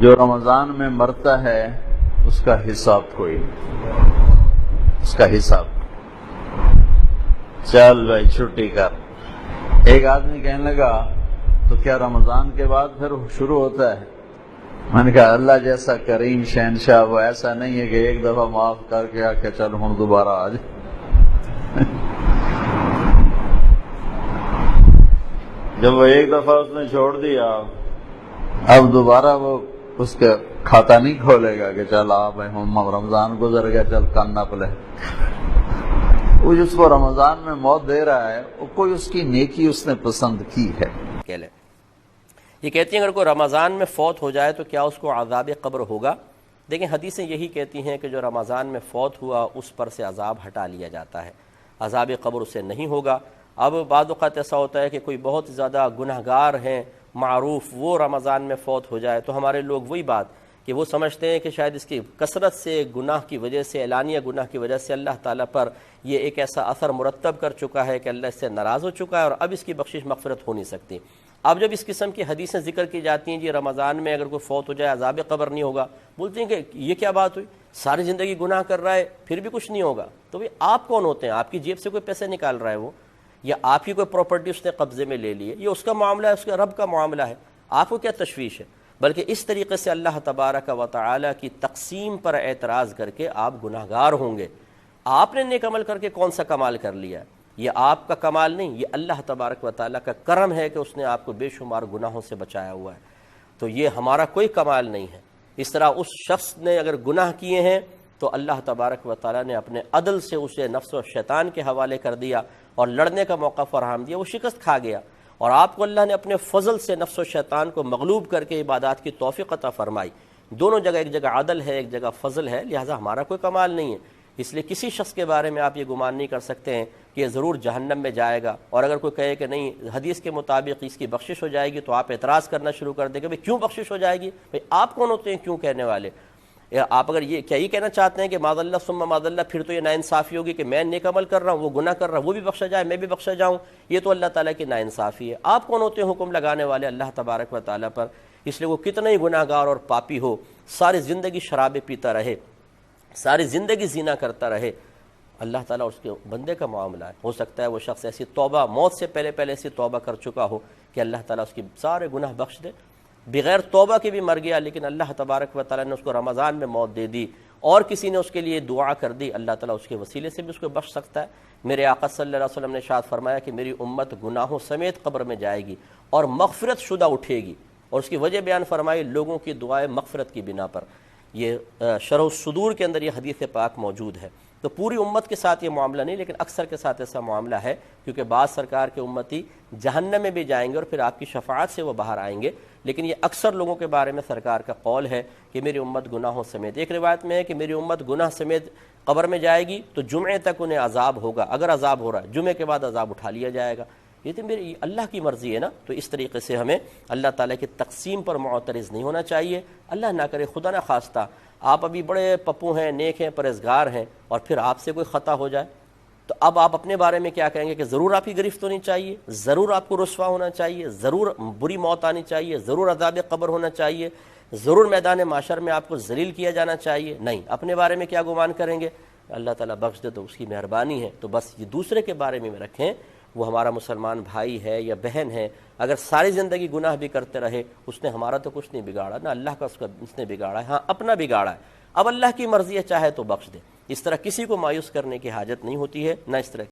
جو رمضان میں مرتا ہے اس کا حساب کوئی نہیں، اس کا حساب چل بھائی چھٹی کر۔ ایک آدمی کہنے لگا تو کیا رمضان کے بعد پھر شروع ہوتا ہے؟ میں نے کہا اللہ جیسا کریم شہنشاہ وہ ایسا نہیں ہے کہ ایک دفعہ معاف کر کے آ کے چل ہوں دوبارہ آ جائے۔ جب وہ ایک دفعہ اس نے چھوڑ دیا اب دوبارہ وہ اس کا کھاتا نہیں کھولے گا کہ چل آپ رمضان گزر گیا چل کان نہ پلے۔ وہ جس کو رمضان میں موت دے رہا ہے وہ کوئی اس کی نیکی اس نے پسند کی ہے۔ یہ کہتی ہیں اگر کوئی رمضان میں فوت ہو جائے تو کیا اس کو عذاب قبر ہوگا؟ دیکھیں حدیثیں یہی کہتی ہیں کہ جو رمضان میں فوت ہوا اس پر سے عذاب ہٹا لیا جاتا ہے، عذاب قبر اسے نہیں ہوگا۔ اب بعض اوقات ایسا ہوتا ہے کہ کوئی بہت زیادہ گنہگار ہیں معروف، وہ رمضان میں فوت ہو جائے تو ہمارے لوگ وہی بات کہ وہ سمجھتے ہیں کہ شاید اس کی کثرت سے گناہ کی وجہ سے، اعلانیہ گناہ کی وجہ سے اللہ تعالیٰ پر یہ ایک ایسا اثر مرتب کر چکا ہے کہ اللہ اس سے ناراض ہو چکا ہے اور اب اس کی بخشش مغفرت ہو نہیں سکتی۔ اب جب اس قسم کی حدیثیں ذکر کی جاتی ہیں جی رمضان میں اگر کوئی فوت ہو جائے عذاب قبر نہیں ہوگا، بولتے ہیں کہ یہ کیا بات ہوئی، ساری زندگی گناہ کر رہا ہے پھر بھی کچھ نہیں ہوگا۔ تو بھئی آپ کون ہوتے ہیں؟ آپ کی جیب سے کوئی پیسے نکال رہا ہے وہ، یا آپ کی کوئی پراپرٹی اس نے قبضے میں لے لی ہے، یہ اس کا معاملہ ہے، اس کا رب کا معاملہ ہے، آپ کو کیا تشویش ہے؟ بلکہ اس طریقے سے اللہ تبارک و تعالی کی تقسیم پر اعتراض کر کے آپ گناہگار ہوں گے۔ آپ نے نیک عمل کر کے کون سا کمال کر لیا ہے؟ یہ آپ کا کمال نہیں، یہ اللہ تبارک و تعالیٰ کا کرم ہے کہ اس نے آپ کو بے شمار گناہوں سے بچایا ہوا ہے۔ تو یہ ہمارا کوئی کمال نہیں ہے۔ اس طرح اس شخص نے اگر گناہ کیے ہیں تو اللہ تبارک و تعالیٰ نے اپنے عدل سے اسے نفس و شیطان کے حوالے کر دیا اور لڑنے کا موقع فراہم دیا، وہ شکست کھا گیا، اور آپ کو اللہ نے اپنے فضل سے نفس و شیطان کو مغلوب کر کے عبادات کی توفیق عطا فرمائی۔ دونوں جگہ، ایک جگہ عدل ہے، ایک جگہ فضل ہے، لہٰذا ہمارا کوئی کمال نہیں ہے۔ اس لیے کسی شخص کے بارے میں آپ یہ گمان نہیں کر سکتے ہیں کہ یہ ضرور جہنم میں جائے گا، اور اگر کوئی کہے کہ نہیں حدیث کے مطابق اس کی بخشش ہو جائے گی تو آپ اعتراض کرنا شروع کر دیں گے بھئی کیوں بخشش ہو جائے گی؟ بھئی آپ کون ہوتے ہیں کیوں کہنے والے؟ آپ اگر یہ کہنا چاہتے ہیں کہ معاذ اللہ ثم معاذ اللہ، پھر تو یہ ناانصافی ہوگی کہ میں نیک عمل کر رہا ہوں، وہ گناہ کر رہا ہے، وہ بھی بخشا جائے، میں بھی بخشا جاؤں، یہ تو اللہ تعالیٰ کی ناانصافی ہے۔ آپ کون ہوتے ہیں حکم لگانے والے اللہ تبارک و تعالیٰ پر؟ اس لیے وہ کتنا ہی گناہ گار اور پاپی ہو، ساری زندگی شرابیں پیتا رہے، ساری زندگی زنا کرتا رہے، اللہ تعالیٰ اس کے بندے کا معاملہ ہے۔ ہو سکتا ہے وہ شخص ایسی توبہ، موت سے پہلے ایسی توبہ کر چکا ہو کہ اللہ تعالیٰ اس کی سارے گناہ بخش دے، بغیر توبہ کے بھی مر گیا لیکن اللہ تبارک و تعالیٰ نے اس کو رمضان میں موت دے دی، اور کسی نے اس کے لیے دعا کر دی، اللہ تعالیٰ اس کے وسیلے سے بھی اس کو بخش سکتا ہے۔ میرے آقا صلی اللہ علیہ وسلم نے ارشاد فرمایا کہ میری امت گناہوں سمیت قبر میں جائے گی اور مغفرت شدہ اٹھے گی، اور اس کی وجہ بیان فرمائی لوگوں کی دعائیں مغفرت کی بنا پر۔ یہ شرح الصدور کے اندر یہ حدیث پاک موجود ہے۔ تو پوری امت کے ساتھ یہ معاملہ نہیں، لیکن اکثر کے ساتھ ایسا معاملہ ہے، کیونکہ بعض سرکار کے امتی جہنم میں بھی جائیں گے اور پھر آپ کی شفاعت سے وہ باہر آئیں گے، لیکن یہ اکثر لوگوں کے بارے میں سرکار کا قول ہے کہ میری امت گناہوں سمیت۔ ایک روایت میں ہے کہ میری امت گناہ سمیت قبر میں جائے گی تو جمعے تک انہیں عذاب ہوگا، اگر عذاب ہو رہا ہے جمعے کے بعد عذاب اٹھا لیا جائے گا۔ یہ تو میری اللہ کی مرضی ہے نا، تو اس طریقے سے ہمیں اللہ تعالیٰ کی تقسیم پر معترض نہیں ہونا چاہیے۔ اللہ نہ کرے، خدا نہ خواستہ آپ ابھی بڑے پپو ہیں، نیک ہیں، پرہیزگار ہیں، اور پھر آپ سے کوئی خطا ہو جائے تو اب آپ اپنے بارے میں کیا کہیں گے کہ ضرور آپ کی گرفت ہونی چاہیے، ضرور آپ کو رسوا ہونا چاہیے، ضرور بری موت آنی چاہیے، ضرور عذاب قبر ہونا چاہیے، ضرور میدان معاشر میں آپ کو ذلیل کیا جانا چاہیے؟ نہیں، اپنے بارے میں کیا گمان کریں گے؟ اللہ تعالیٰ بخش دے تو اس کی مہربانی ہے، تو بس یہ دوسرے کے بارے میں رکھیں، وہ ہمارا مسلمان بھائی ہے یا بہن ہے، اگر ساری زندگی گناہ بھی کرتے رہے اس نے ہمارا تو کچھ نہیں بگاڑا، نہ اللہ کا اس نے بگاڑا ہے، ہاں اپنا بگاڑا ہے، اب اللہ کی مرضی ہے چاہے تو بخش دے۔ اس طرح کسی کو مایوس کرنے کی حاجت نہیں ہوتی ہے، نہ اس طرح